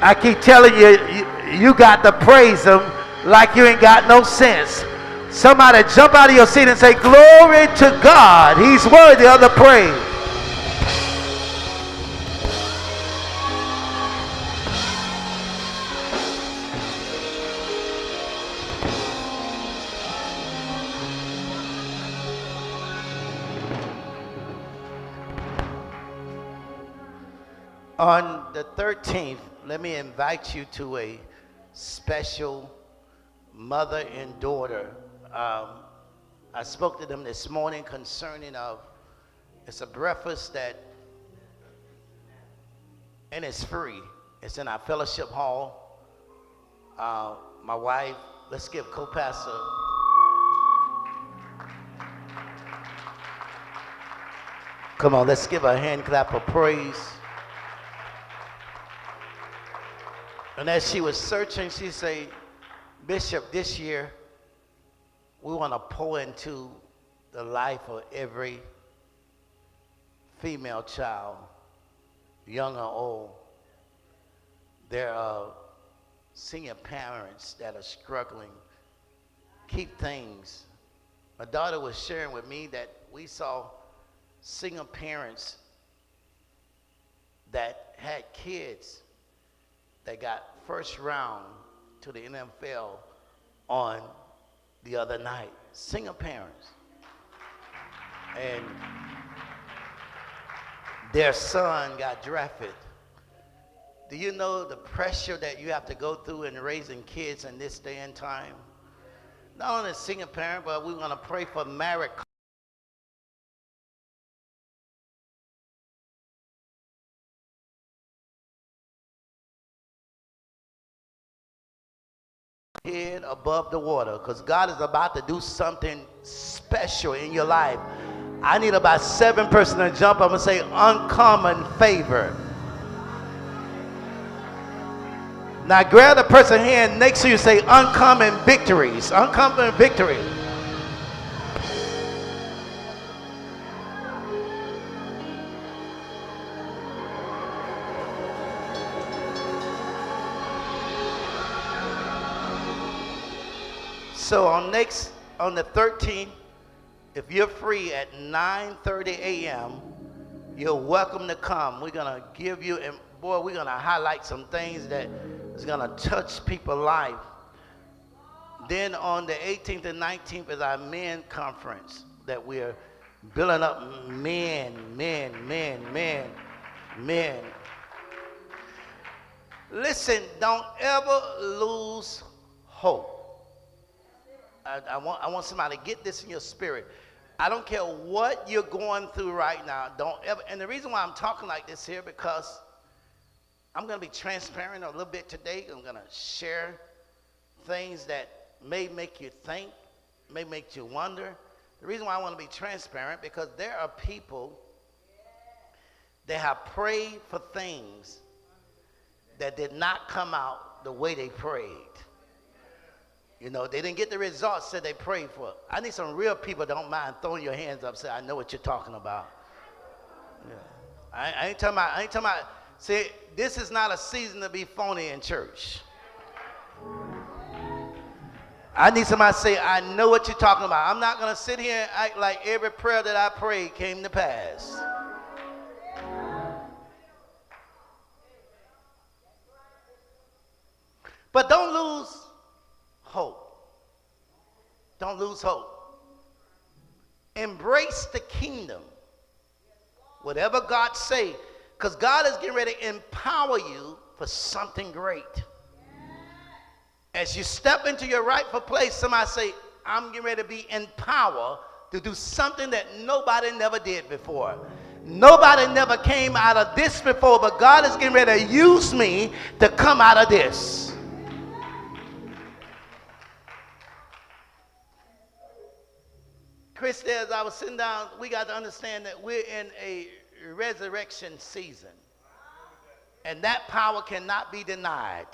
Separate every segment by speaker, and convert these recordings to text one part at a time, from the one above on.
Speaker 1: I keep telling you, you got to praise him like you ain't got no sense. Somebody jump out of your seat and say, glory to God. He's worthy of the praise. On the 13th, let me invite you to a special mother and daughter. I spoke to them this morning concerning it's a breakfast and it's free. It's in our fellowship hall. My wife, let's give co-pastor. Come on, let's give her a hand clap of praise. And as she was searching, she said, Bishop, this year, we want to pour into the life of every female child, young or old. There are senior parents that are struggling, keep things. My daughter was sharing with me that we saw single parents that had kids that got first round to the NFL on the other night. Single parents. And their son got drafted. Do you know the pressure that you have to go through in raising kids in this day and time? Not only a single parent, but we want to pray for married head above the water, because God is about to do something special in your life. I need about 7 persons to jump up and say uncommon favor. Now grab the person's hand next to you and say uncommon victories. Uncommon victory. So on the 13th, if you're free at 9:30 a.m., you're welcome to come. We're going to give you, and boy, we're going to highlight some things that is going to touch people's life. Then on the 18th and 19th is our men conference that we're building up men. Listen, don't ever lose hope. I want somebody to get this in your spirit. I don't care what you're going through right now. Don't ever. And the reason why I'm talking like this here, because I'm going to be transparent a little bit today. I'm going to share things that may make you think, may make you wonder. The reason why I want to be transparent, because there are people that have prayed for things that did not come out the way they prayed. You know, they didn't get the results that they prayed for. I need some real people that don't mind throwing your hands up and say, I know what you're talking about. Yeah. I ain't talking about, see, this is not a season to be phony in church. I need somebody to say, I know what you're talking about. I'm not going to sit here and act like every prayer that I prayed came to pass. But don't lose hope. Don't lose hope. Embrace the kingdom. Whatever God say, because God is getting ready to empower you for something great. As you step into your rightful place, somebody say, I'm getting ready to be empowered to do something that nobody never did before. Nobody never came out of this before, but God is getting ready to use me to come out of this. Chris says, I was sitting down, we got to understand that we're in a resurrection season. And that power cannot be denied.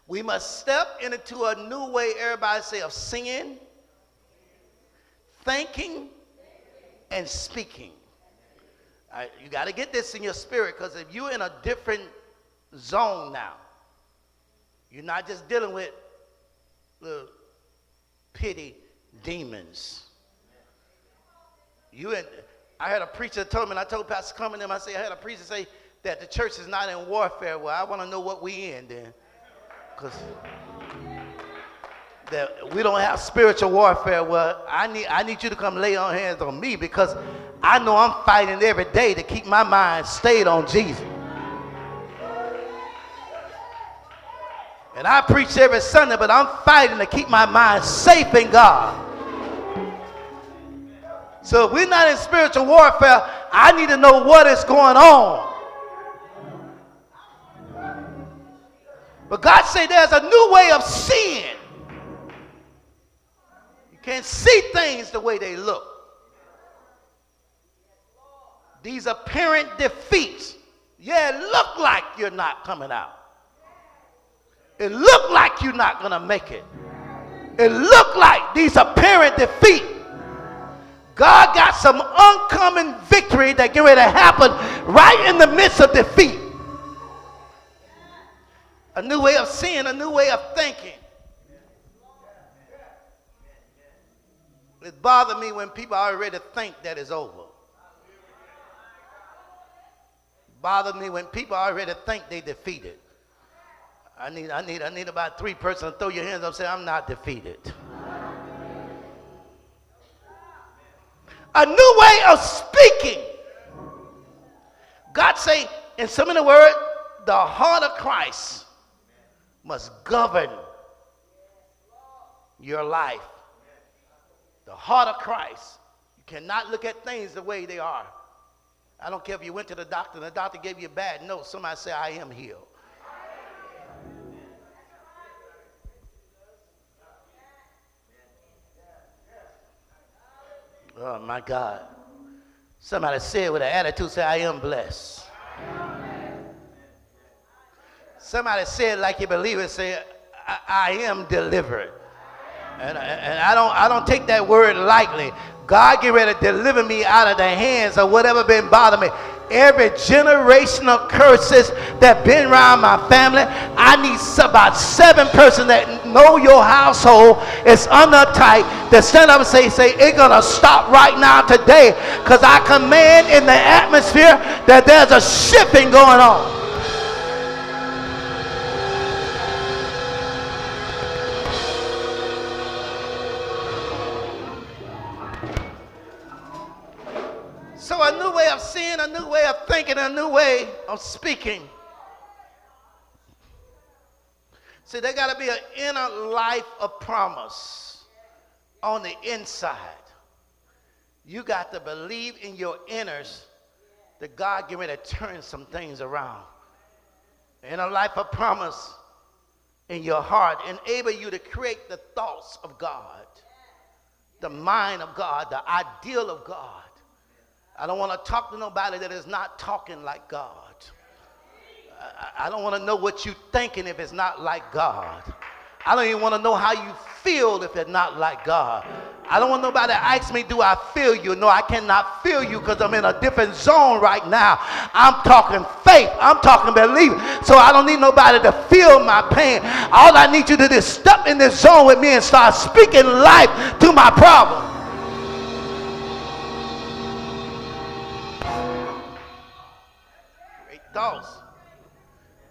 Speaker 1: We must step into a new way, everybody say, of singing, thinking, and speaking. You got to get this in your spirit, because if you're in a different zone now. You're not just dealing with little petty demons. I had a preacher told me, and I told Pastor Cumming them, I had a preacher say that the church is not in warfare. Well, I want to know what we in then. Because that we don't have spiritual warfare. Well, I need you to come lay on hands on me, because I know I'm fighting every day to keep my mind stayed on Jesus. And I preach every Sunday, but I'm fighting to keep my mind safe in God. So if we're not in spiritual warfare, I need to know what is going on. But God said there's a new way of seeing. You can't see things the way they look. These apparent defeats. Yeah, it look like you're not coming out. It look like you're not going to make it. It look like these apparent defeats. God got some uncommon victory that get ready to happen right in the midst of defeat. A new way of seeing, a new way of thinking. It bothers me when people already think that it's over. It bothers me when people already think they defeated. I need about 3 persons to throw your hands up and say, I'm not defeated. A new way of speaking. God say, in some of the word, the heart of Christ must govern your life. The heart of Christ. You cannot look at things the way they are. I don't care if you went to the doctor and the doctor gave you a bad note. Somebody say, I am healed. Oh my God. Somebody said with an attitude, say, I am blessed. Somebody said like you believe it, say, I am delivered. And I don't take that word lightly. God get ready to deliver me out of the hands of whatever been bothering me. Every generational curses that been around my family, I need about 7 persons that know your household is under tight that stand up and say it's gonna stop right now today, because I command in the atmosphere that there's a shifting going on. So a new way of seeing, a new way of thinking, a new way of speaking. See, there got to be an inner life of promise on the inside. You got to believe in your inners that God get ready to turn some things around. Inner life of promise in your heart enable you to create the thoughts of God, the mind of God, the ideal of God. I don't want to talk to nobody that is not talking like God. I don't want to know what you're thinking if it's not like God. I don't even want to know how you feel if it's not like God. I don't want nobody to ask me, do I feel you? No, I cannot feel you because I'm in a different zone right now. I'm talking faith. I'm talking belief. So I don't need nobody to feel my pain. All I need you to do is step in this zone with me and start speaking life to my problem. Thoughts.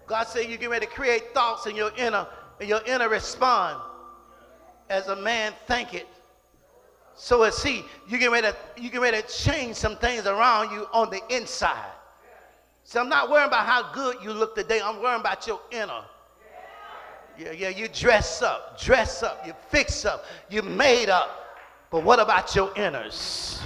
Speaker 1: God said you get ready to create thoughts in your inner respond. As a man think it, so is he. You get ready to change some things around you on the inside. So I'm not worrying about how good you look today. I'm worrying about your inner. Yeah, you dress up, you fix up, you made up. But what about your inners?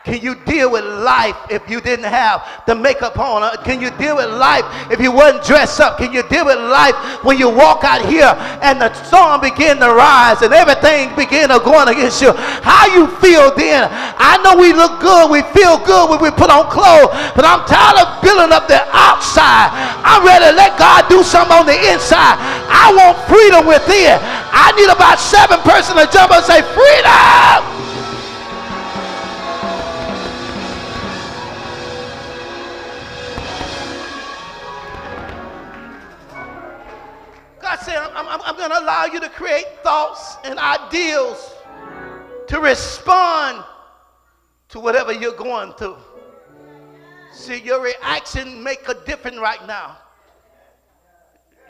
Speaker 1: Can you deal with life if you didn't have the makeup on? Can you deal with life if you wasn't dressed up? Can you deal with life when you walk out here and the storm begin to rise and everything begin to go on against you? How you feel then? I know we look good, we feel good when we put on clothes, but I'm tired of building up the outside. I'm ready to let God do something on the inside. I want freedom within. I need about 7 persons to jump up and say, freedom! I'm going to allow you to create thoughts and ideals to respond to whatever you're going through. See, your reaction make a difference right now.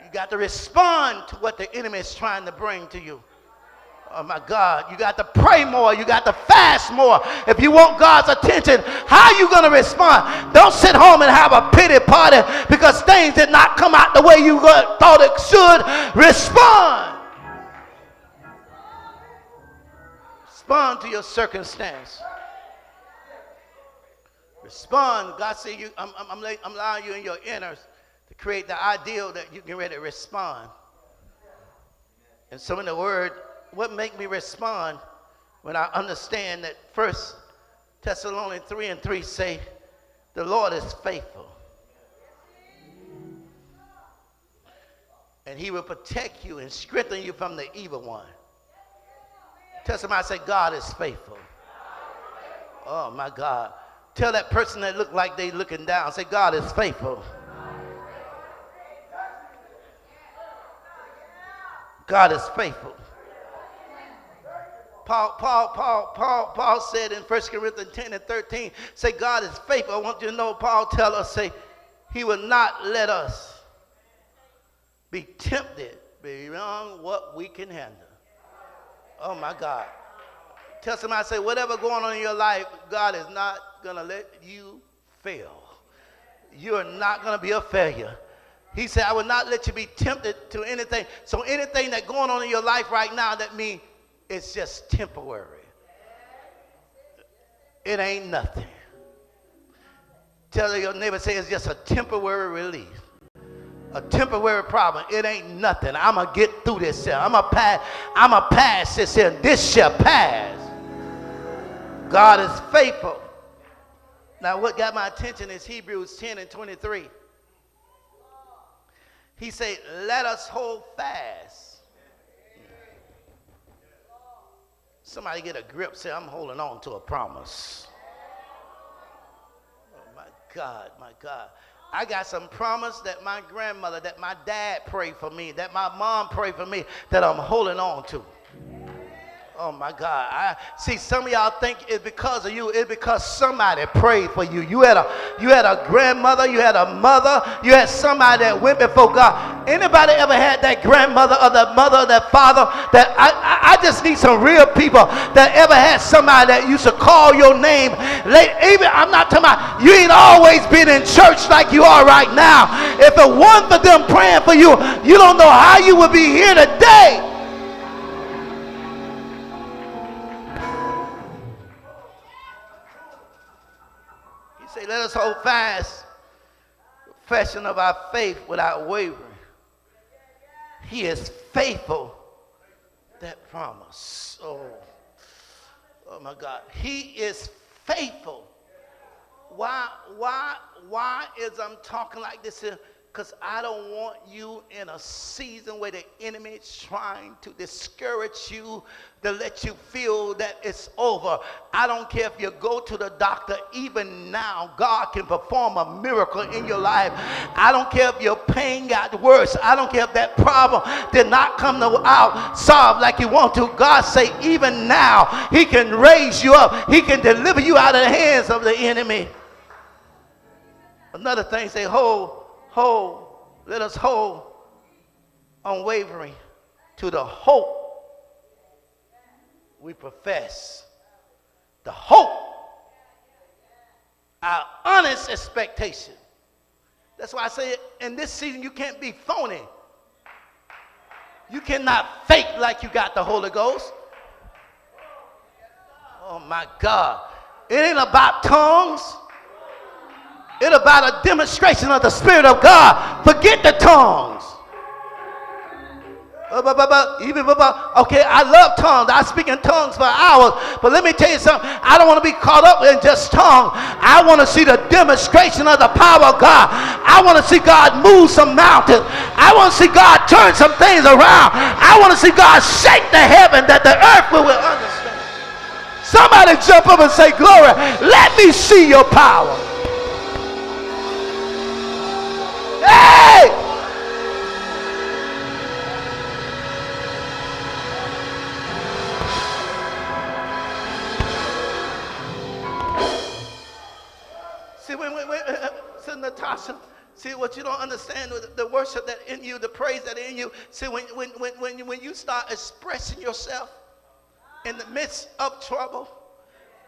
Speaker 1: You got to respond to what the enemy is trying to bring to you. Oh my God, you got to pray more. You got to fast more. If you want God's attention, how are you going to respond? Don't sit home and have a pity party because things did not come out the way you thought it should. Respond. Respond to your circumstance. Respond. God said, I'm allowing you in your inners to create the ideal that you can ready to respond. And so in the word, what make me respond when I understand that 1 Thessalonians 3:3 say, the Lord is faithful. And he will protect you and strengthen you from the evil one. Tell somebody, say, God is faithful. Oh my God. Tell that person that look like they looking down, say, God is faithful. God is faithful. Paul said in 1 Corinthians 10:13, say, God is faithful. I want you to know, Paul tell us, say, he will not let us be tempted beyond what we can handle. Oh my God. Tell somebody, say, whatever going on in your life, God is not going to let you fail. You are not going to be a failure. He said, I will not let you be tempted to anything. So anything that's going on in your life right now, that means it's just temporary. It ain't nothing. Tell your neighbor, say, it's just a temporary relief. A temporary problem. It ain't nothing. I'm going to get through this here. I'm going to pass this here. This shall pass. God is faithful. Now what got my attention is Hebrews 10:23. He said, let us hold fast. Somebody get a grip, say, I'm holding on to a promise. Oh my God, my God. I got some promise that my grandmother, that my dad prayed for me, that my mom prayed for me, that I'm holding on to. Oh my God. I see some of y'all think it's because of you. It's because somebody prayed for you. You had a grandmother, you had a mother, you had somebody that went before God. Anybody ever had that grandmother or that mother or that father? That I just need some real people that ever had somebody that used to call your name. Even I'm not talking about you ain't always been in church like you are right now. If it weren't for them praying for you, you don't know how you would be here today. Say, let us hold fast the profession of our faith without wavering. He is faithful, that promise. Oh my God. He is faithful. Why is I'm talking like this here? Because I don't want you in a season where the enemy is trying to discourage you, to let you feel that it's over. I don't care if you go to the doctor. Even now, God can perform a miracle in your life. I don't care if your pain got worse. I don't care if that problem did not come out solved like you want to. God say, even now, he can raise you up. He can deliver you out of the hands of the enemy. Another thing, say, let us hold unwavering to the hope we profess. The hope, our honest expectation. That's why I say in this season you can't be phony. You cannot fake like you got the Holy Ghost. Oh my God. It ain't about tongues. It's about a demonstration of the Spirit of God. Forget the tongues. Okay, I love tongues. I speak in tongues for hours. But let me tell you something. I don't want to be caught up in just tongues. I want to see the demonstration of the power of God. I want to see God move some mountains. I want to see God turn some things around. I want to see God shake the heaven that the earth will understand. Somebody jump up and say, glory. Let me see your power. Hey! See, so Natasha, see what you don't understand with the worship that in you, the praise that in you. See, when you start expressing yourself in the midst of trouble,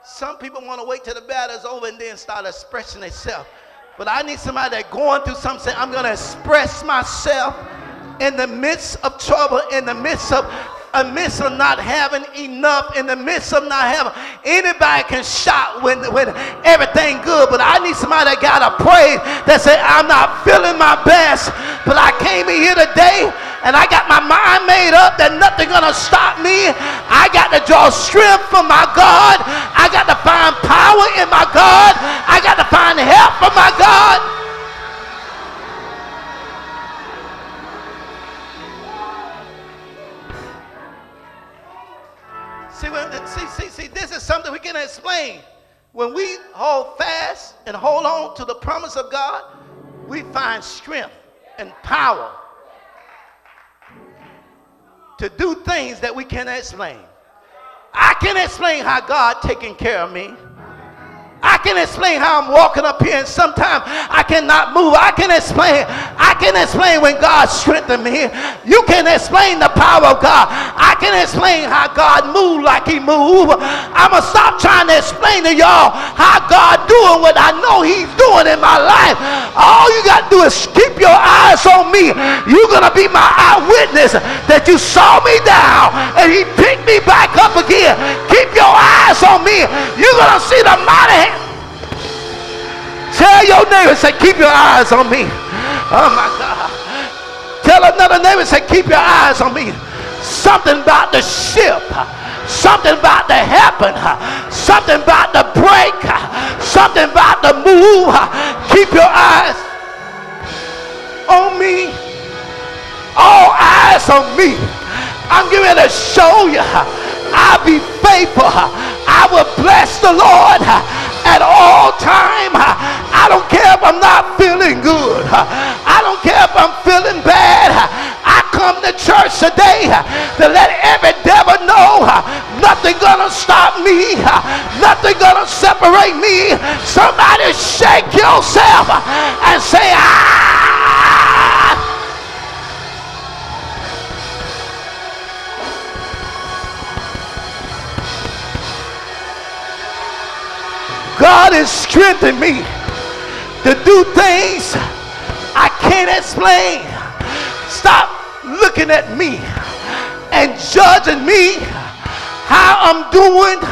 Speaker 1: some people want to wait till the battle's over and then start expressing themselves. But I need somebody that's going through something, say, I'm going to express myself in the midst of trouble, in the midst of not having enough, in the midst of not having. Anybody can shout when everything good, but I need somebody that got a praise that say, I'm not feeling my best, but I came in here today and I got my mind made up that nothing gonna stop me. I got to draw strength from my God. I got to find power in my God. I got to find help from my God. See, this is something we can explain. When we hold fast and hold on to the promise of God, we find strength and power to do things that we cannot explain. I can explain how God taking care of me. I can explain how I'm walking up here and sometimes I cannot move. I can explain when God strengthened me. You can explain the power of God. I can explain how God moved like he moved. I'm going to stop trying to explain to y'all how God doing what I know he's doing in my life. All you got to do is keep your eyes on me. You're going to be my eyewitness that you saw me down and he picked me back up again. Keep your eyes on me. You're going to see the mighty hand. Tell your neighbor, say, keep your eyes on me. Oh my God. Tell another neighbor, say, keep your eyes on me. Something about the ship. Something about to happen. Something about to break. Something about to move. Keep your eyes on me. All eyes on me. I'm getting to show you. I'll be faithful. I will bless the Lord at all time. I don't care if I'm not feeling good. I don't care if I'm feeling bad. I come to church today to let every devil know nothing gonna stop me. Nothing gonna separate me. Somebody shake yourself and say, God is strengthening me to do things I can't explain. Stop looking at me and judging me how I'm doing,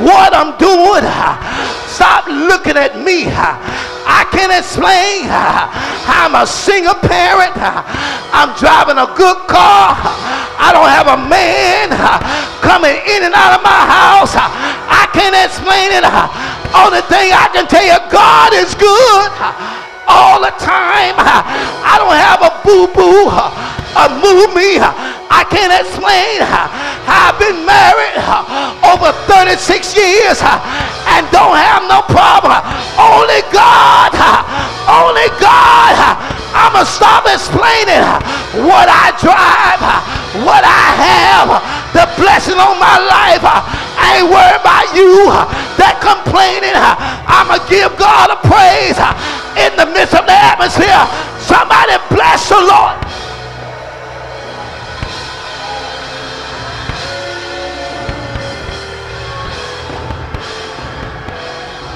Speaker 1: what I'm doing. Stop looking at me. I can't explain how I'm a single parent. I'm driving a good car. I don't have a man coming in and out of my house. I can't explain it. Only thing I can tell you, God is good all the time. I don't have a boo-boo, a moo-me. I can't explain how I've been married over 36 years and don't have no problem. Only God, only God. I'm going to stop explaining what I drive, what I have, the blessing on my life. I ain't worried about you that complaining. I'm going to give God a praise in the midst of the atmosphere. Somebody bless the Lord.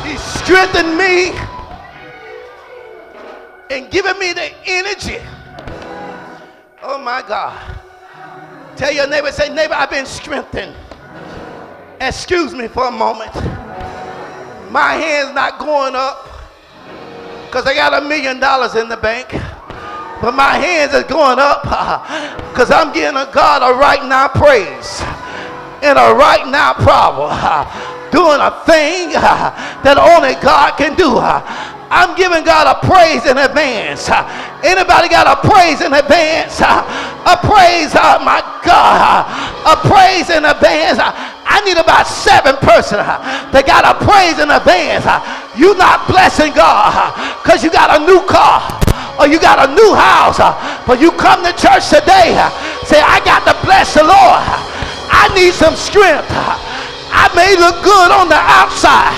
Speaker 1: He strengthened me and giving me the energy. Oh my God. Tell your neighbor, say, neighbor, I've been strengthened. Excuse me for a moment. My hand's not going up because I got $1 million in the bank. But my hands are going up because I'm giving a God a right now praise and a right now problem. Doing a thing that only God can do. I'm giving God a praise in advance. Anybody got a praise in advance? A praise, oh my God. A praise in advance. I need about 7 persons that got a praise in advance. You not blessing God because you got a new car or you got a new house. But you come to church today, say, I got to bless the Lord. I need some strength. I may look good on the outside.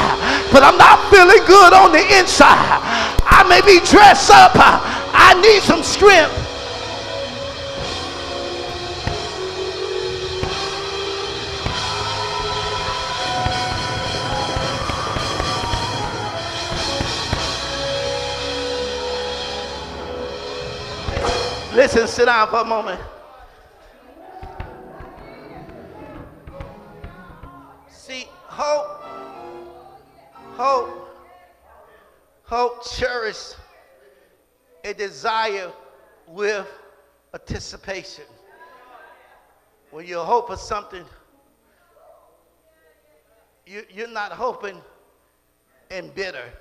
Speaker 1: but I'm not feeling good on the inside. I may be dressed up. I need some strength. Listen, sit down for a moment. See, hope cherish a desire with anticipation. When you hope for something, you're not hoping and bitter.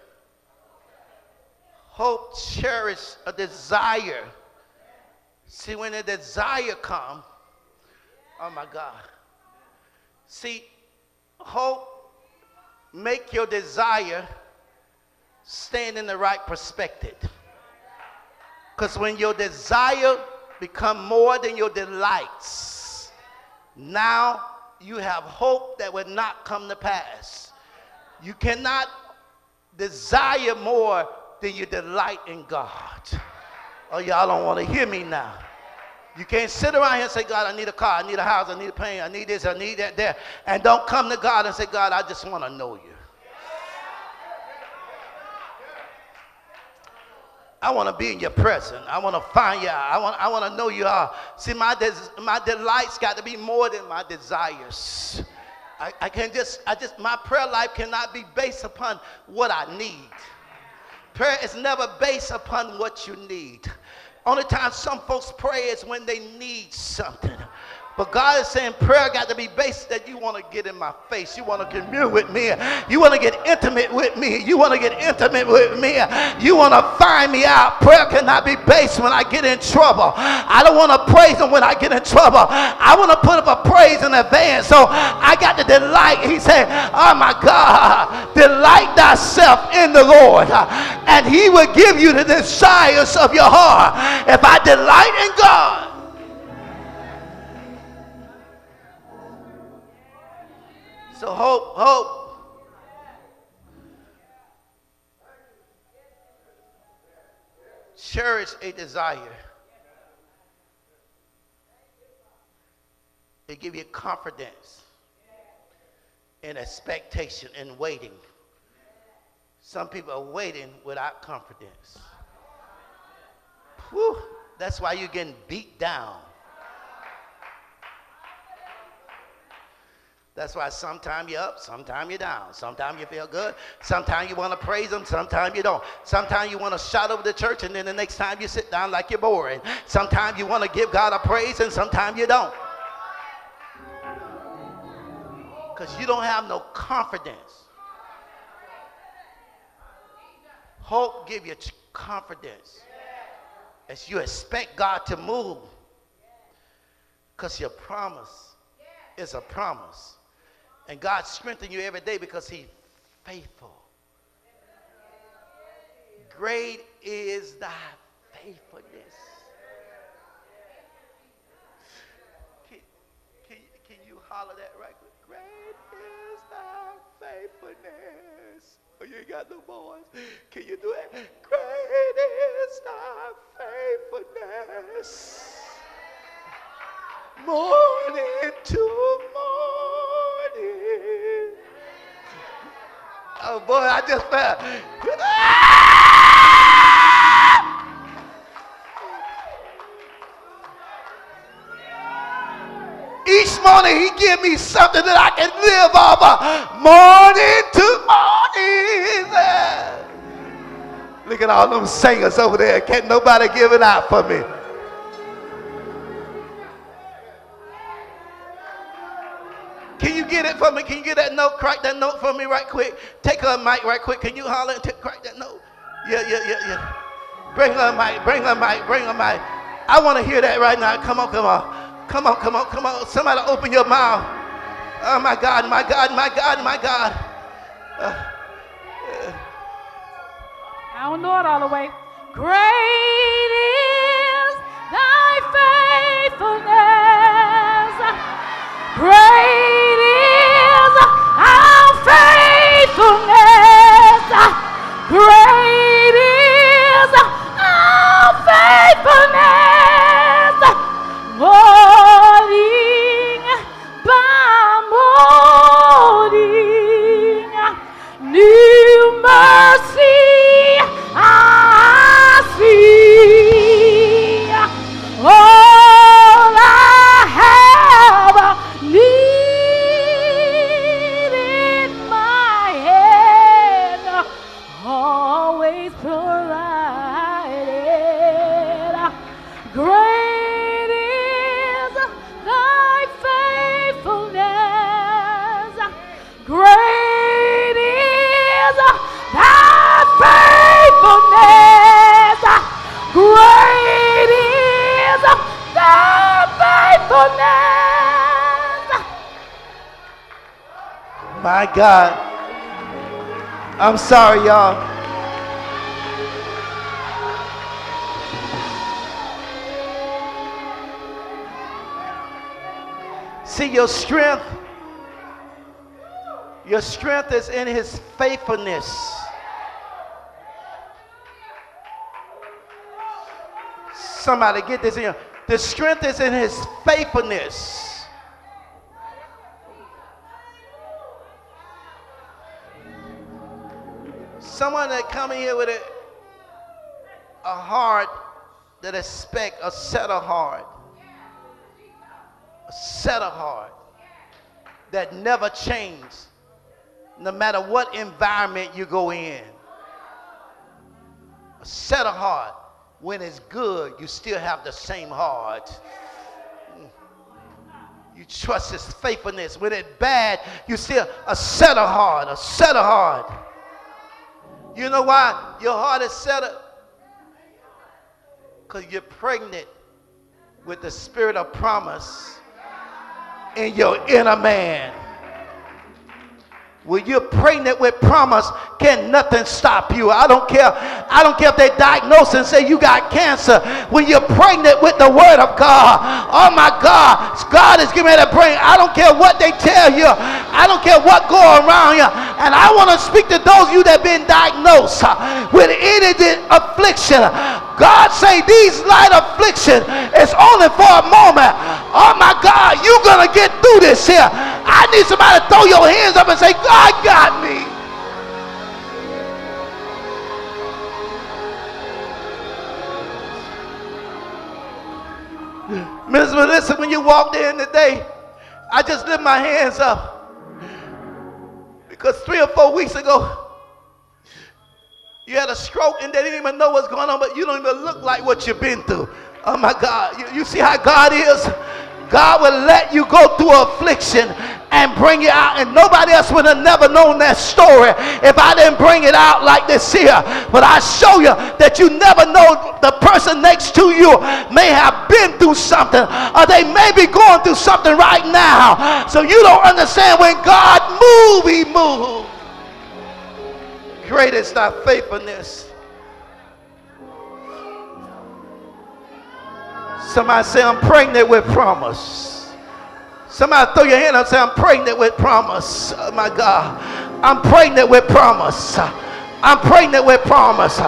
Speaker 1: Hope cherish a desire. See, when a desire comes, oh my God. See, hope make your desire stand in the right perspective. Because when your desire become more than your delights, now you have hope that will not come to pass. You cannot desire more than you delight in God. Oh, y'all don't want to hear me now. You can't sit around here and say, God, I need a car, I need a house, I need a plane, I need this, I need that, there. And don't come to God and say, God, I just want to know you. I want to be in your presence. I want to find you. I want to know you are. See, my delights got to be more than my desires. My prayer life cannot be based upon what I need. Prayer is never based upon what you need. Only time some folks pray is when they need something. But God is saying prayer got to be based that you want to get in my face. You want to commune with me. You want to get intimate with me. You want to get intimate with me. You want to find me out. Prayer cannot be based when I get in trouble. I don't want to praise him when I get in trouble. I want to put up a praise in advance. So I got to delight. He said, oh my God, delight thyself in the Lord, and he will give you the desires of your heart. If I delight in God, so hope. Cherish a desire. It gives you confidence and expectation and waiting. Some people are waiting without confidence. Whew, that's why you're getting beat down. That's why sometimes you're up, sometimes you're down. Sometimes you feel good. Sometimes you want to praise him, sometimes you don't. Sometimes you want to shout over the church, and then the next time you sit down like you're boring. Sometimes you want to give God a praise, and sometimes you don't. Because you don't have no confidence. Hope gives you confidence as you expect God to move. Because your promise is a promise. And God strengthens you every day because he's faithful. Great is thy faithfulness. Can you holler that right quick? Great is thy faithfulness. Oh, you ain't got no voice. Can you do it? Great is thy faithfulness. Morning to morning. Oh boy, I just felt. Each morning he give me something that I can live off of. Morning to morning. Look at all them singers over there. Can't nobody give it out for me. Can you get it for me? Can you get that note? Crack that note for me right quick. Take her mic right quick. Can you holler and crack that note? Yeah. Bring her mic. Bring her mic. I want to hear that right now. Come on. Somebody open your mouth. Oh my God.
Speaker 2: I don't know it all the way. Great is thy faithfulness. Great is our faithfulness. Great is our faithfulness. Morning by morning, new mercy I see. All I have needed my hand always provided. Great is thy faithfulness. Great is thy faithfulness. Great is thy faithfulness.
Speaker 1: My God. I'm sorry, y'all. See, your strength is in his faithfulness. Somebody get this in here. The strength is in his faithfulness. Someone that come in here with a heart that expect a set of heart. A set of heart that never changes, no matter what environment you go in. A set of heart. When it's good, you still have the same heart. You trust his faithfulness. When it's bad, you still a set of heart, a set of heart. You know why your heart is set up? Because you're pregnant with the spirit of promise in your inner man. When you're pregnant with promise, can nothing stop you. I don't care if they diagnose and say you got cancer. When you're pregnant with the word of God, oh my God, God is giving me that brain. I don't care what they tell you. I don't care what go around you. And I want to speak to those of you that have been diagnosed with any affliction. God say these light afflictions is only for a moment. Oh my God, you're going to get through this here. I need somebody to throw your hands up and say, God got me. Miss Melissa, when you walked in today, I just lift my hands up. Because 3 or 4 weeks ago, you had a stroke and they didn't even know what's going on, but you don't even look like what you've been through. Oh my God. You see how God is? God will let you go through affliction and bring you out, and nobody else would have never known that story if I didn't bring it out like this here. But I show you that you never know the person next to you may have been through something, or they may be going through something right now. So you don't understand, when God moves, he moves. Great is thy faithfulness. Somebody say, I'm pregnant with promise. Somebody throw your hand up and say, I'm pregnant with promise. Oh my God. I'm pregnant with promise. I'm pregnant with promise.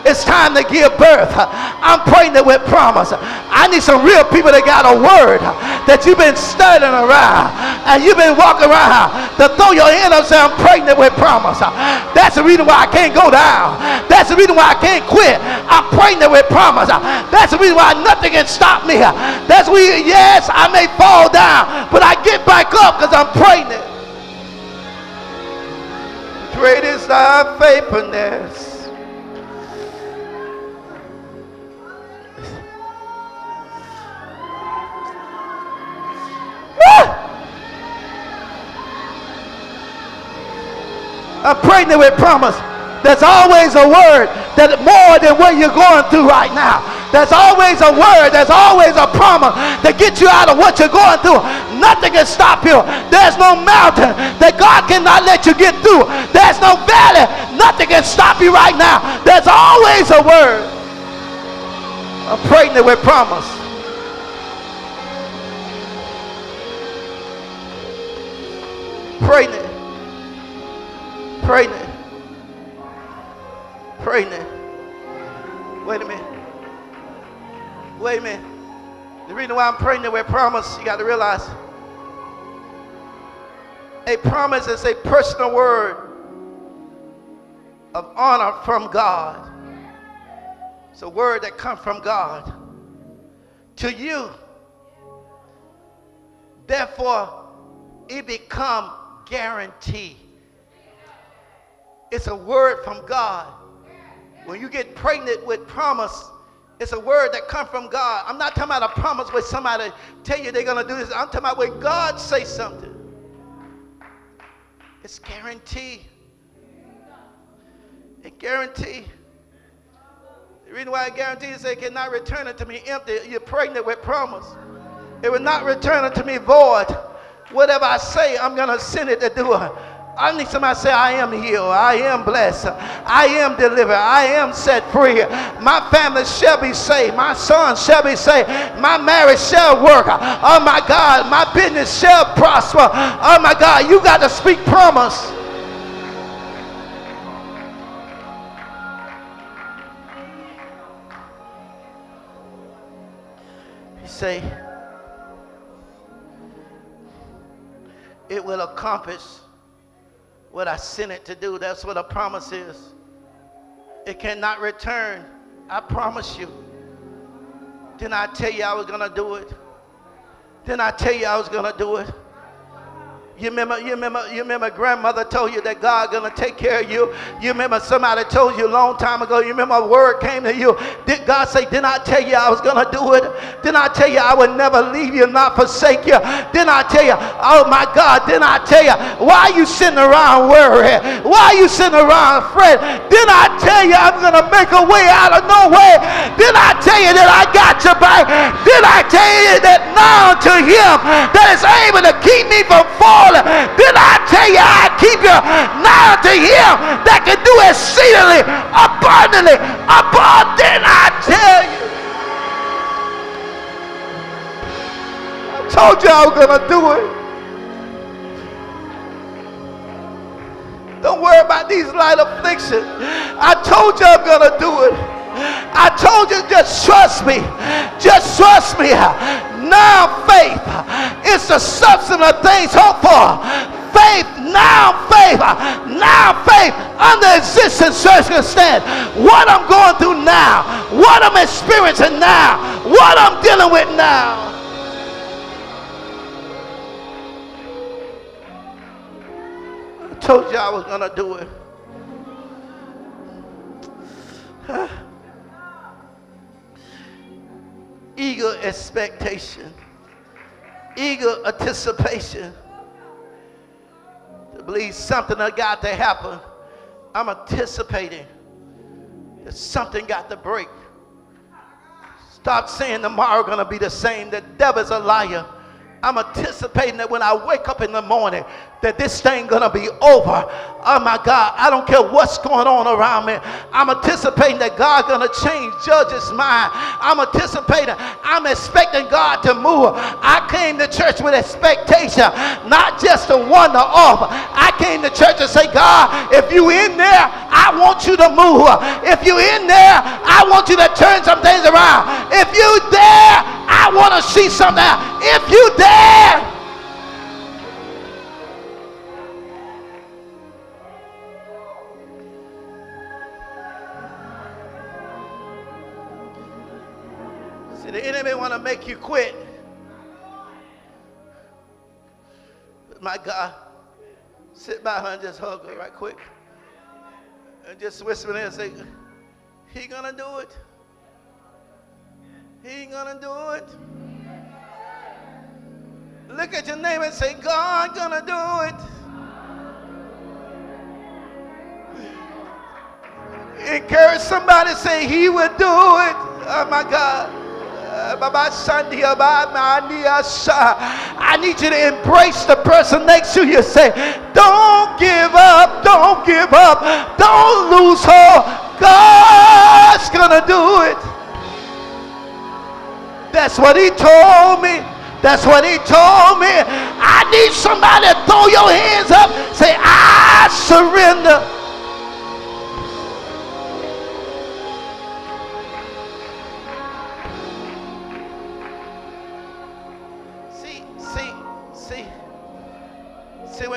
Speaker 1: It's time to give birth. I'm pregnant with promise. I need some real people that got a word that you've been studying around and you've been walking around to throw your hand up and say, I'm pregnant with promise. That's the reason why I can't go down. That's the reason why I can't quit. I'm pregnant with promise. That's the reason why nothing can stop me. That's why, yes, I may fall down, but I get back up because I'm pregnant. Great is thy faithfulness. I'm pregnant with promise. There's always a word that more than what you're going through right now. There's always a word. There's always a promise to get you out of what you're going through. Nothing can stop you. There's no mountain that God cannot let you get through. There's no valley. Nothing can stop you right now. There's always a word. I'm pregnant with promise. Pregnant. Pregnant. pregnant. Wait a minute. Wait a minute. The reason why I'm pregnant with promise, you got to realize, a promise is a personal word of honor from God. It's a word that comes from God to you. Therefore, it become guaranteed. It's a word from God. When you get pregnant with promise, it's a word that comes from God. I'm not talking about a promise where somebody tell you they're going to do this. I'm talking about when God says something. It's guaranteed. It guaranteed. The reason why I guarantee is they cannot return it to me empty. You're pregnant with promise. It will not return it to me void. Whatever I say, I'm going to send it to do it. I need somebody to say, I am healed, I am blessed, I am delivered, I am set free. My family shall be saved, my son shall be saved, my marriage shall work. Oh my God, my business shall prosper. Oh my God, you got to speak promise. You say, it will accomplish what I sent it to do. That's what a promise is. It cannot return. I promise you. Didn't I tell you I was going to do it? Didn't I tell you I was going to do it? You remember grandmother told you that God gonna take care of you. You remember somebody told you a long time ago. You remember a word came to you. Did God say, didn't I tell you I was gonna do it? Didn't I tell you I would never leave you, not forsake you? Didn't I tell you, oh my God, didn't I tell you, why are you sitting around worried? Why are you sitting around afraid? Didn't I tell you I'm gonna make a way out of no way? Didn't I tell you that I got your back? Didn't I tell you that now to him that is able to keep me from falling? Did I tell you I keep you now to him that can do exceedingly abundantly above? Didn't I tell you? I told you I was going to do it. Don't worry about these light afflictions. I told you I'm going to do it. I told you, just trust me. Just trust me. Now faith is the substance of things hoped for. Faith, now faith under existing circumstance. What I'm going through now, what I'm experiencing now, what I'm dealing with now. I told you I was going to do it. Eager expectation, eager anticipation to believe something has got to happen. I'm anticipating that something got to break. Stop saying tomorrow going to be the same. The devil's a liar. I'm anticipating that when I wake up in the morning, that this thing gonna be over. Oh my God, I don't care what's going on around me. I'm anticipating that God gonna change Judge's mind. I'm anticipating, I'm expecting God to move. I came to church with expectation, not just to wander off. I came to church to say, God, if you in there, I want you to move. If you in there, I want you to turn some things around. If you there, I want to see something. If you there, see, the enemy want to make you quit. But my God, sit by her and just hug her right quick, and just whisper in and say, he gonna do it. He ain't gonna do it. Look at your neighbor and say, God gonna do it. Encourage somebody, say he will do it. Oh my God. I need you to embrace the person next to you. Say, don't give up, don't give up, don't lose hope. God's gonna do it. That's what he told me. That's what he told me. I need somebody to throw your hands up. Say, I surrender.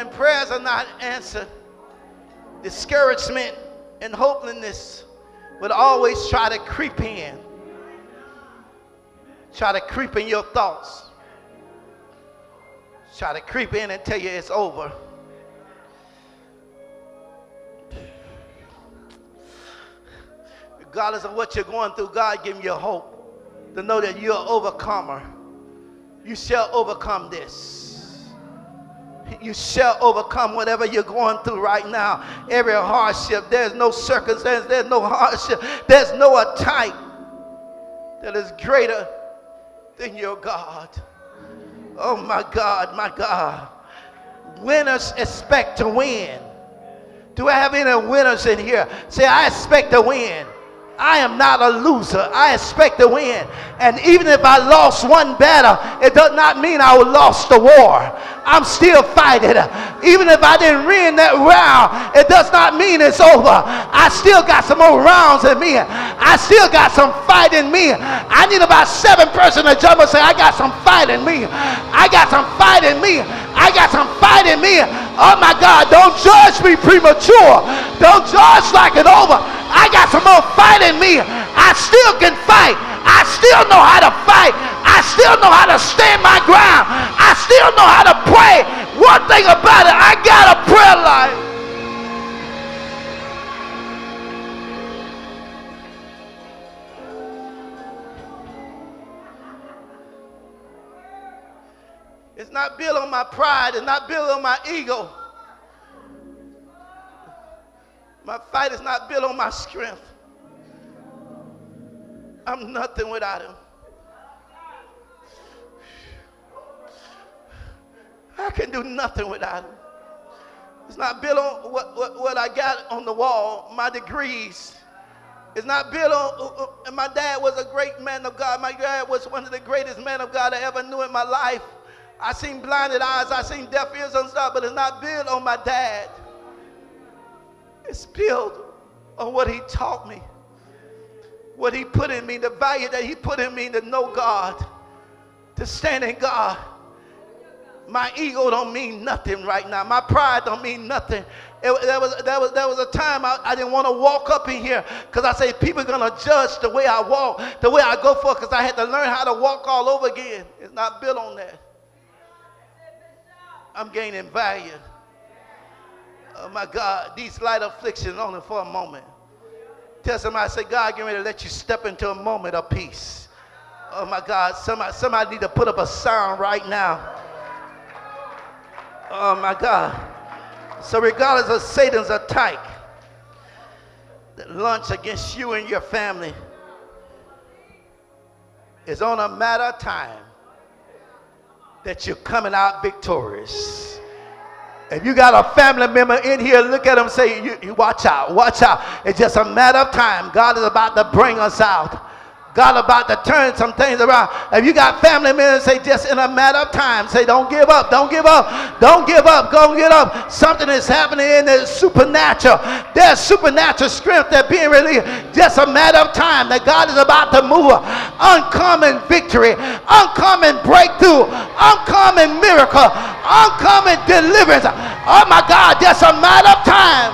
Speaker 1: when prayers are not answered, discouragement and hopelessness would always try to creep in. Try to creep in your thoughts. Try to creep in and tell you it's over. Regardless of what you're going through, God give you hope to know that you're an overcomer. You shall overcome this. You shall overcome whatever you're going through right now. Every hardship, there's no circumstance, there's no hardship, there's no attack that is greater than your God. Oh my God, my God. Winners expect to win. Do I have any winners in here? Say, I expect to win. I am not a loser. I expect to win. And even if I lost one battle, it does not mean I lost the war. I'm still fighting. Even if I didn't win that round, it does not mean it's over. I still got some more rounds in me. I still got some fight in me. I need about 7 person to jump and say, I got some fight in me. I got some fight in me. I got some fight in me. Oh my God, don't judge me premature. Don't judge like it's over. I got some more fight in me. I still can fight. I still know how to fight. I still know how to stand my ground. I still know how to pray. One thing about it, I got a prayer life. It's not built on my pride. It's not built on my ego. My fight is not built on my strength. I'm nothing without him. I can do nothing without him. It's not built on what I got on the wall, my degrees. It's not built on, and my dad was a great man of God. My dad was one of the greatest men of God I ever knew in my life. I seen blinded eyes, I seen deaf ears and stuff, but it's not built on my dad. It's built on what he taught me, what he put in me, the value that he put in me to know God, to stand in God. My ego don't mean nothing right now. My pride don't mean nothing. There was a time I didn't want to walk up in here because I say people are going to judge the way I walk, the way I go for, because I had to learn how to walk all over again. It's not built on that. I'm gaining value. Oh my God, these light afflictions only for a moment. Tell somebody, say, God, get ready to let you step into a moment of peace. Oh my God, somebody need to put up a sound right now. Oh my God. So regardless of Satan's attack that launch against you and your family, it's on a matter of time that you're coming out victorious. If you got a family member in here, look at them and say, you watch out, watch out. It's just a matter of time. God is about to bring us out. God is about to turn some things around. If you got family members, say just in a matter of time. Say don't give up, don't give up, don't give up, go get up. Something is happening in the supernatural. There's supernatural strength that's being released. Just a matter of time that God is about to move. Uncommon victory, uncommon breakthrough, uncommon miracle, uncommon deliverance. Oh my God, just a matter of time.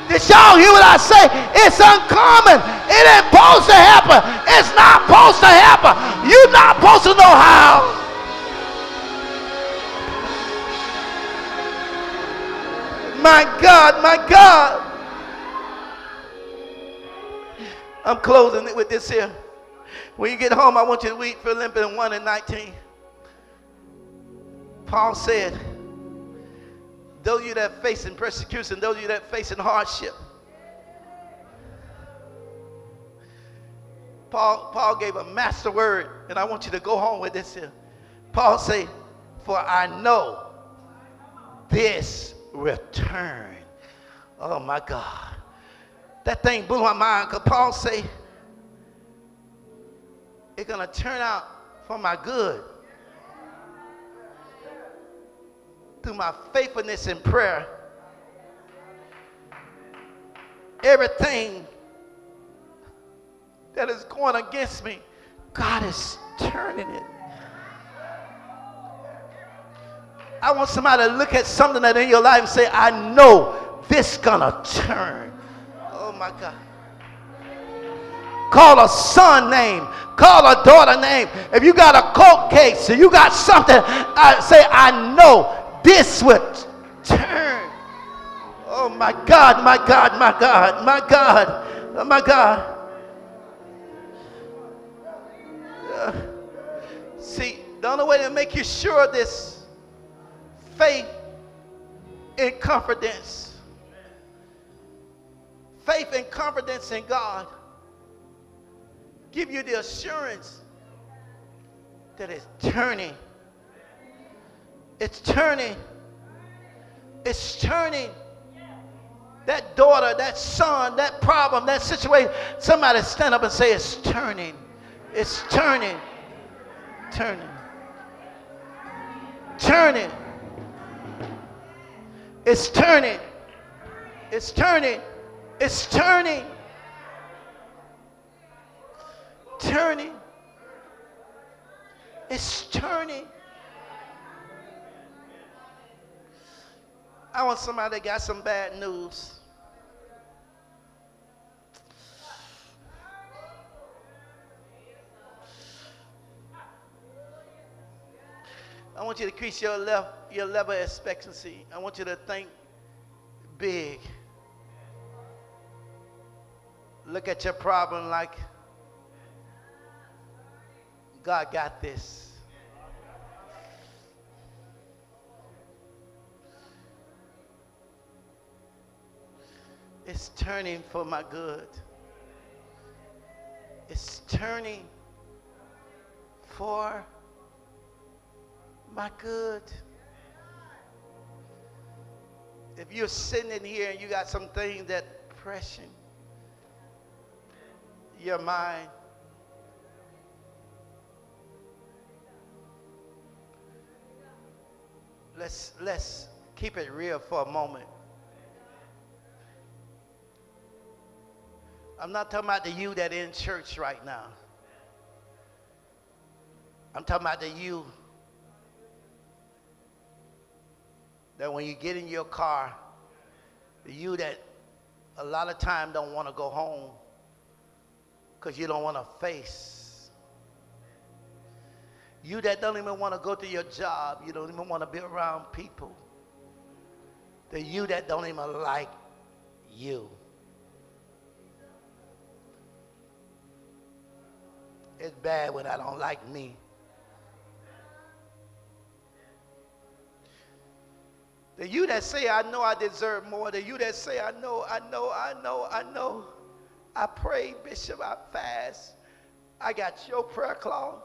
Speaker 1: Did y'all hear what I say? It's uncommon. It ain't supposed to happen. It's not supposed to happen. You're not supposed to know how. My God, my God. I'm closing it with this here. When you get home, I want you to read Philippians 1:19. Paul said, those of you that are facing persecution, those of you that are facing hardship. Paul gave a master word, and I want you to go home with this here. Paul said, for I know this return. Oh my God. That thing blew my mind because Paul said, it's going to turn out for my good. Through my faithfulness in prayer, everything that is going against me, God is turning it. I want somebody to look at something that in your life and say, I know this gonna turn. Oh my God. Call a son name. Call a daughter name. If you got a court case, if you got something, say, I know this would turn. Oh my God, my God, my God, my God, oh my God. See, the only way to make you sure of this, faith and confidence. Faith and confidence in God give you the assurance that it's turning. It's turning. It's turning. That daughter, that son, that problem, that situation. Somebody stand up and say, it's turning. It's turning. Turning. Turning. It's turning. It's turning. It's turning. Turning. It's turning. I want somebody that got some bad news. I want you to increase your level of expectancy. I want you to think big. Look at your problem like God got this. It's turning for my good. It's turning for my good. If you're sitting in here and you got some things that pressing your mind, let's keep it real for a moment. I'm not talking about the you that in church right now. I'm talking about the you that when you get in your car, the you that a lot of time don't want to go home because you don't want to face. You that don't even want to go to your job. You don't even want to be around people. The you that don't even like you. It's bad when I don't like me. The you that say, I know I deserve more. The you that say, I know. I pray, Bishop, I fast. I got your prayer cloth.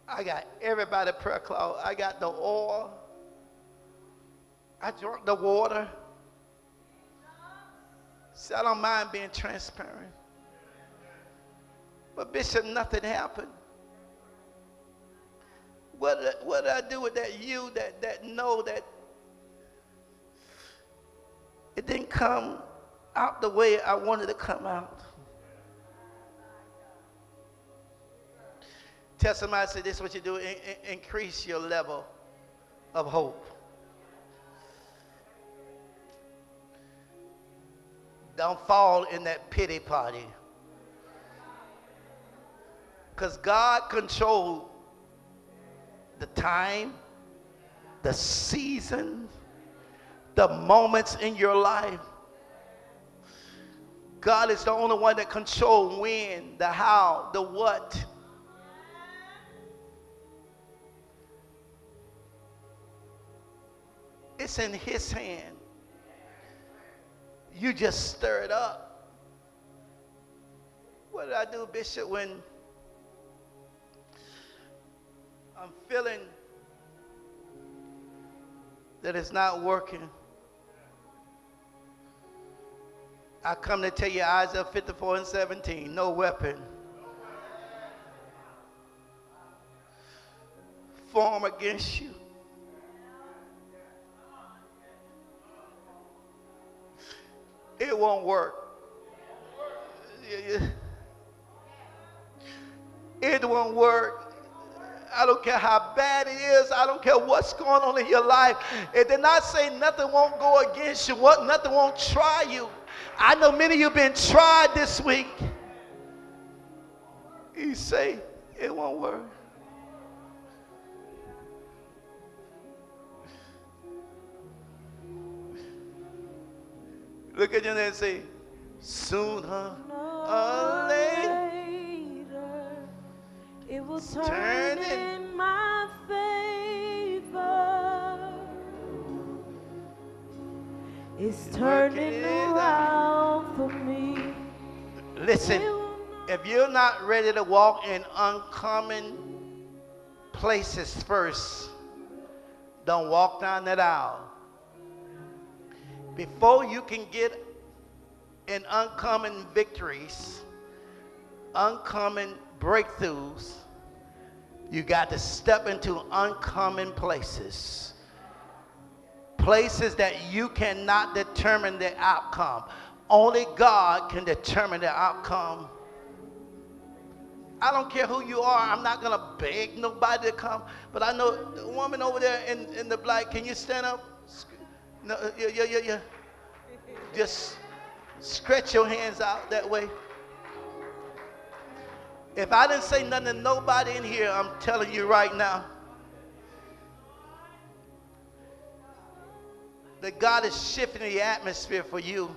Speaker 1: I got everybody's prayer cloth. I got the oil. I drunk the water. See, I don't mind being transparent. But Bishop, nothing happened. What did I do with that you that know that it didn't come out the way I wanted to come out? Tell somebody, say, this is what you do. Increase your level of hope. Don't fall in that pity party. Because God controls the time, the season, the moments in your life. God is the only one that controls when, the how, the what. It's in his hand. You just stir it up. What did I do, Bishop, when I'm feeling that it's not working? I come to tell you, Isaiah 54:17, no weapon formed against you it won't work. It won't work. I don't care how bad it is. I don't care what's going on in your life. It did not say nothing won't go against you. Nothing won't try you. I know many of you have been tried this week. You say it won't work. Look at you and say, sooner or later,
Speaker 2: it will turn in my favor. It's turning around for me.
Speaker 1: Listen, if you're not ready to walk in uncommon places first, don't walk down that aisle. Before you can get in uncommon victories, uncommon breakthroughs, you got to step into uncommon places. Places that you cannot determine the outcome. Only God can determine the outcome. I don't care who you are. I'm not going to beg nobody to come. But I know the woman over there in the black, can you stand up? No, yeah. Just stretch your hands out that way. If I didn't say nothing to nobody in here, I'm telling you right now that God is shifting the atmosphere for you.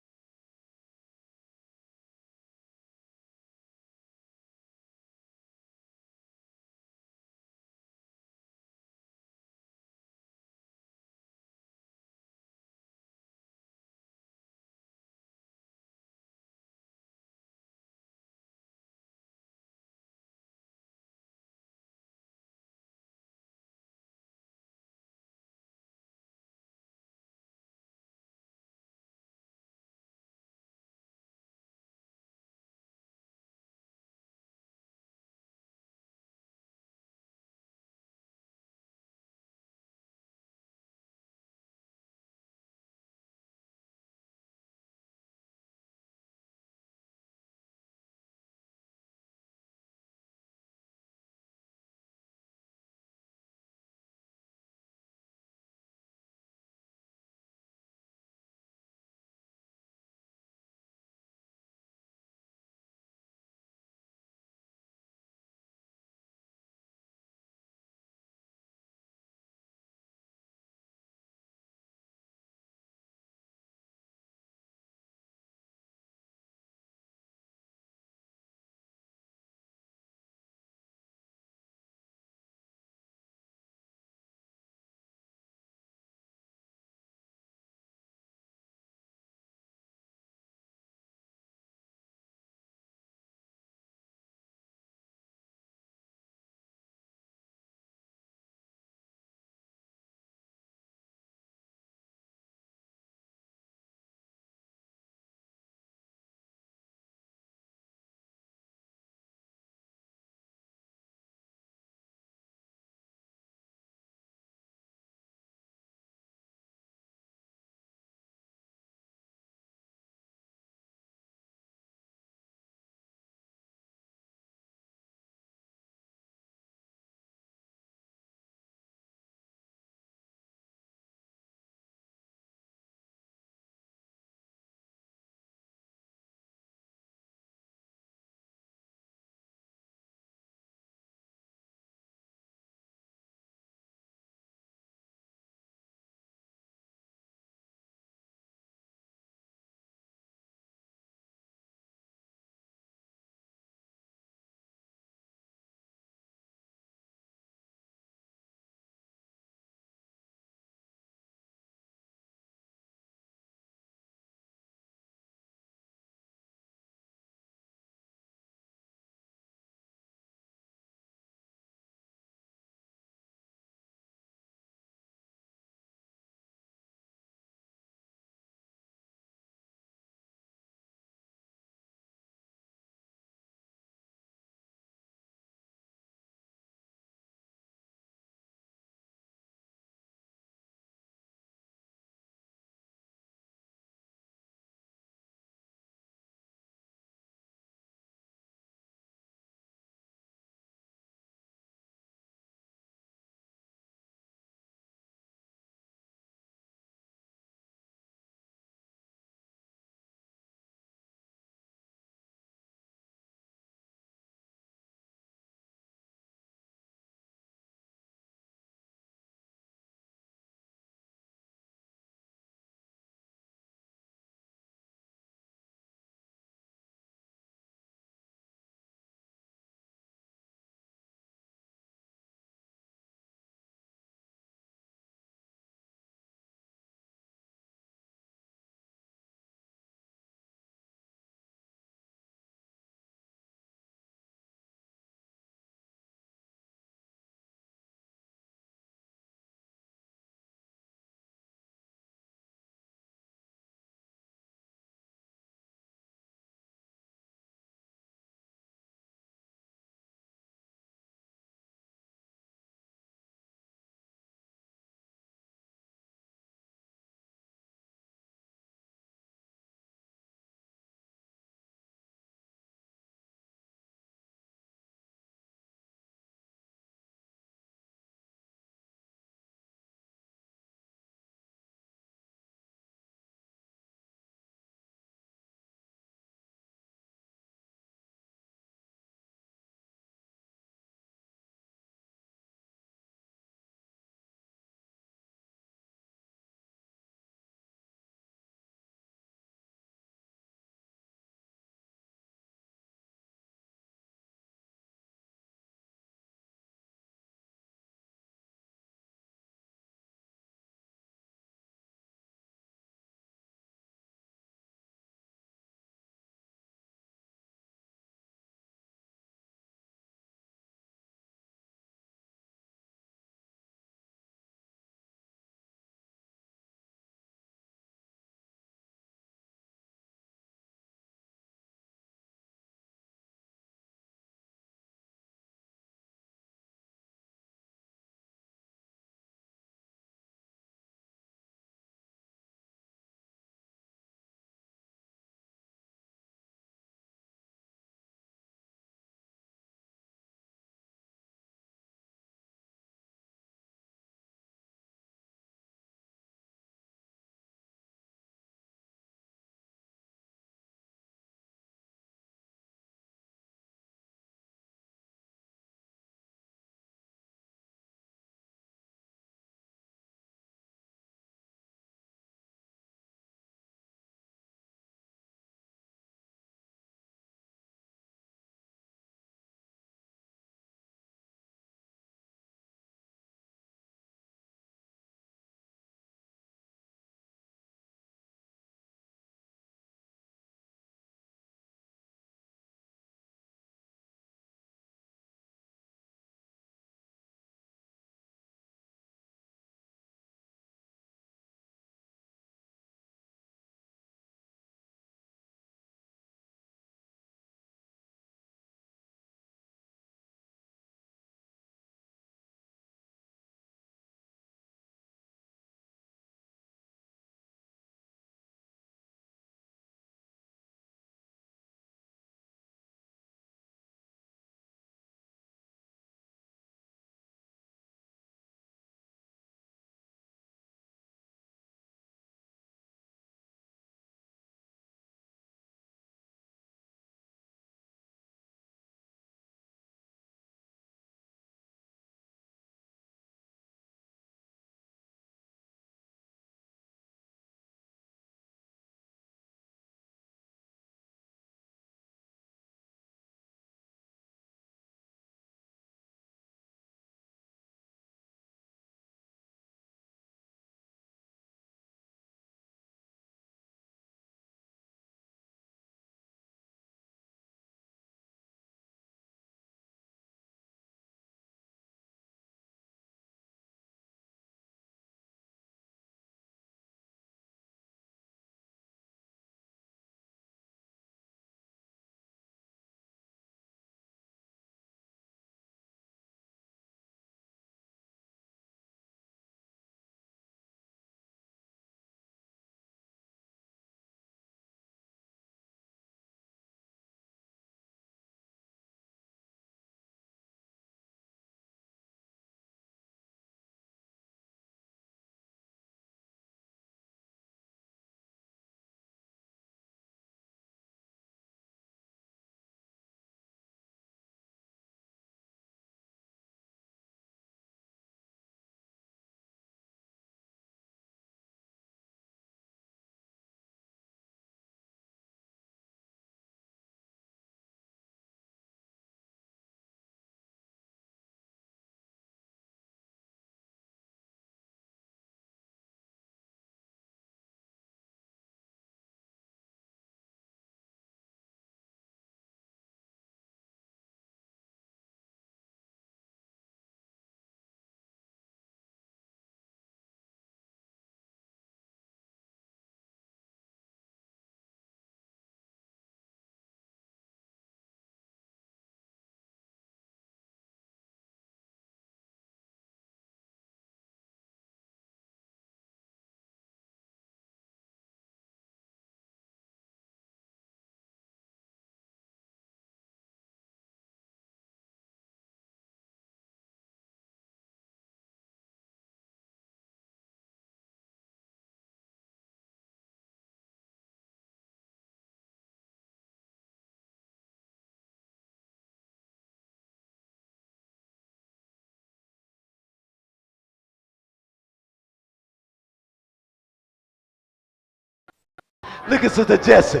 Speaker 1: Look at Sister Jessie.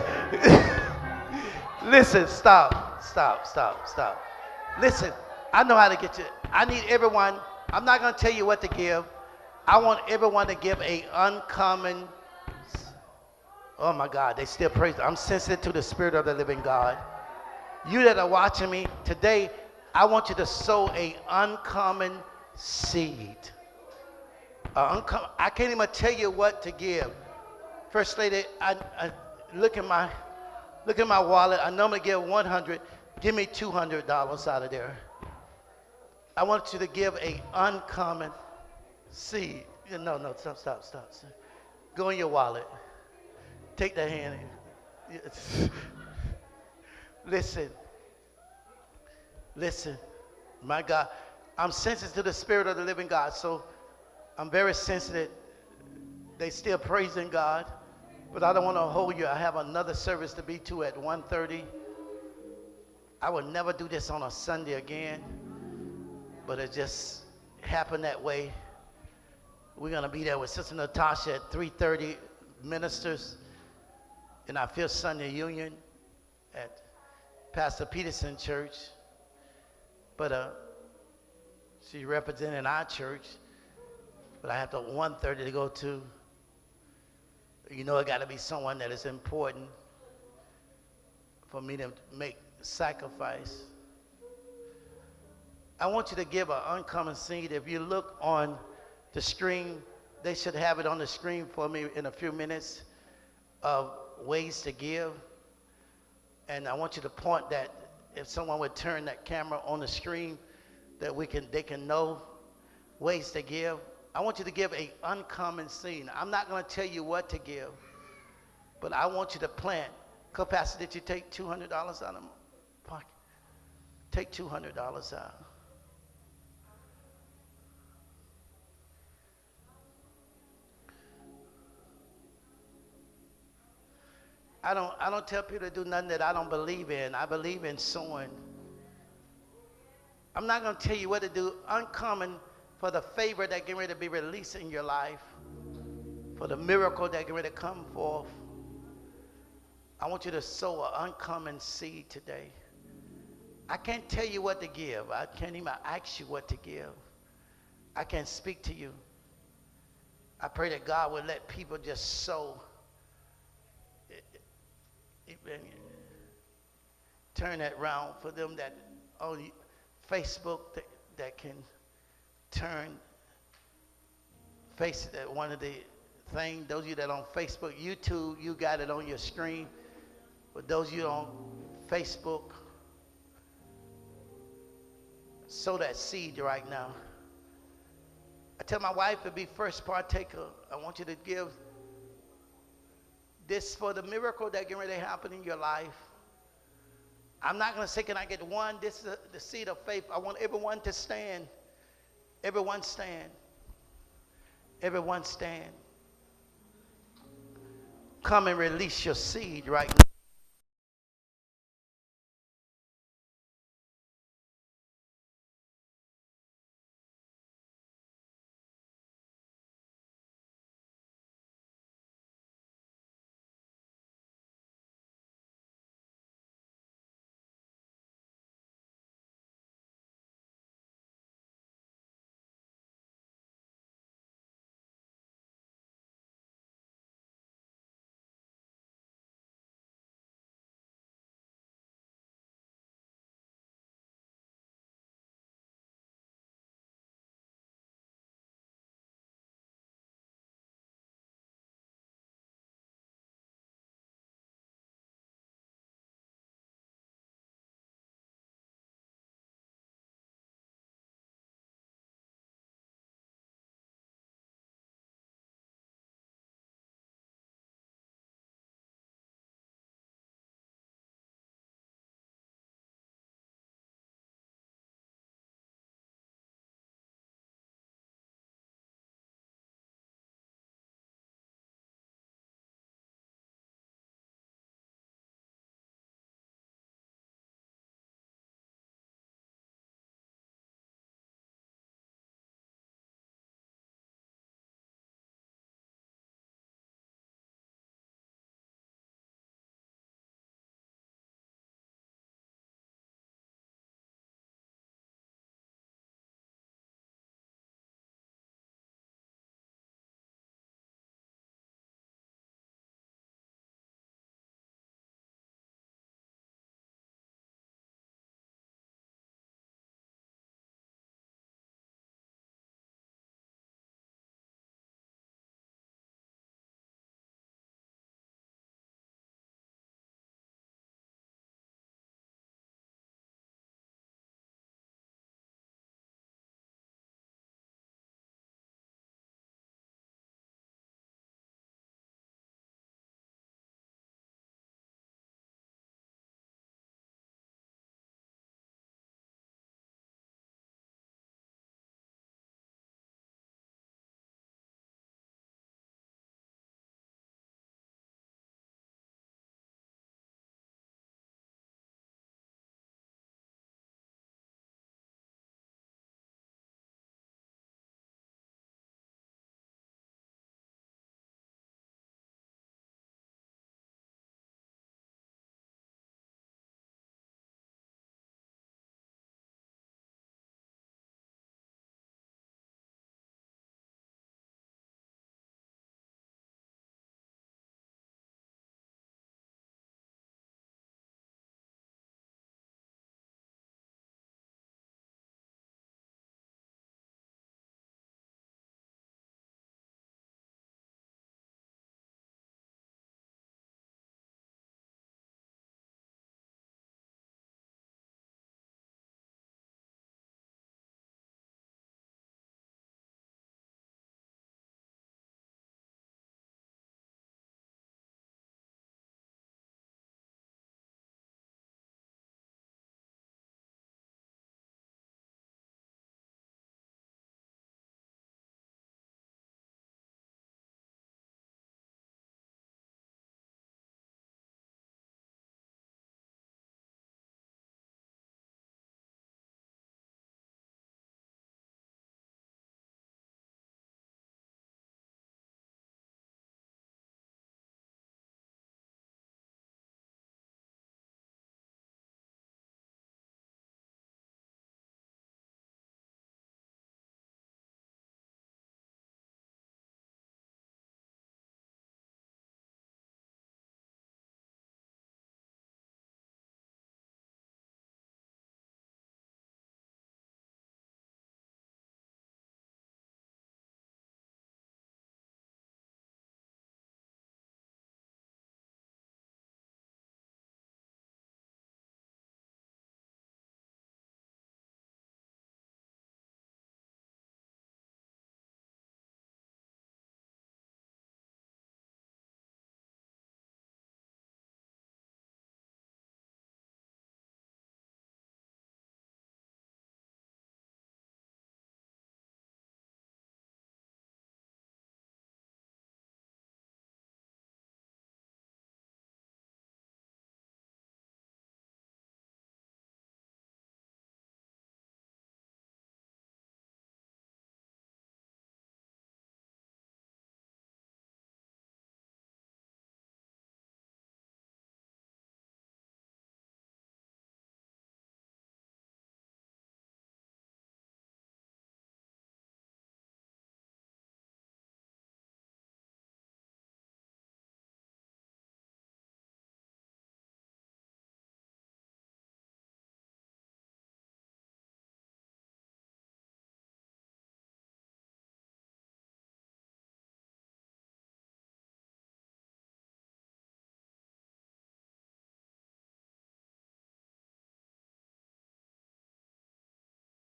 Speaker 1: Listen, stop. Listen, I know how to get you. I need everyone. I'm not going to tell you what to give. I want everyone to give a uncommon. Oh my God, they still praise. I'm sensitive to the Spirit of the living God. You that are watching me today, I want you to sow a uncommon seed. I can't even tell you what to give. First lady, I look at my wallet. I normally give 100. Give me $200 out of there. I want you to give a uncommon seed. No, stop. Go in your wallet. Take that hand. Listen. My God, I'm sensitive to the Spirit of the living God, so I'm very sensitive. They still praising God, but I don't want to hold you. I have another service to be to at 1:30. I would never do this on a Sunday again, but it just happened that way. We're going to be there with Sister Natasha at 3:30, ministers in our Fifth Sunday Union at Pastor Peterson Church. But she's representing our church. But I have to 1:30 to go to. You know, it got to be someone that is important for me to make sacrifice. I want you to give an uncommon seed. If you look on the screen, they should have it on the screen for me in a few minutes of ways to give. And I want you to point that, if someone would turn that camera on the screen, that they can know ways to give. I want you to give an uncommon seed. I'm not going to tell you what to give, but I want you to plant. Co-pastor, did you take $200 out of my pocket? Take $200 out. I don't tell people to do nothing that I don't believe in. I believe in sowing. I'm not going to tell you what to do. Uncommon for the favor that getting ready to be released in your life, for the miracle that getting ready to come forth. I want you to sow an uncommon seed today. I can't tell you what to give. I can't even ask you what to give. I can't speak to you. I pray that God will let people just sow. Turn that around for them that on Facebook that can turn face one of the things. Those of you that on Facebook, YouTube, you got it on your screen. But those of you on Facebook, sow that seed right now. I tell my wife to be first partaker. I want you to give this for the miracle that can really happen in your life. I'm not going to say, can I get one? This is the seed of faith. I want everyone to stand. Everyone stand. Everyone stand. Come and release your seed right now.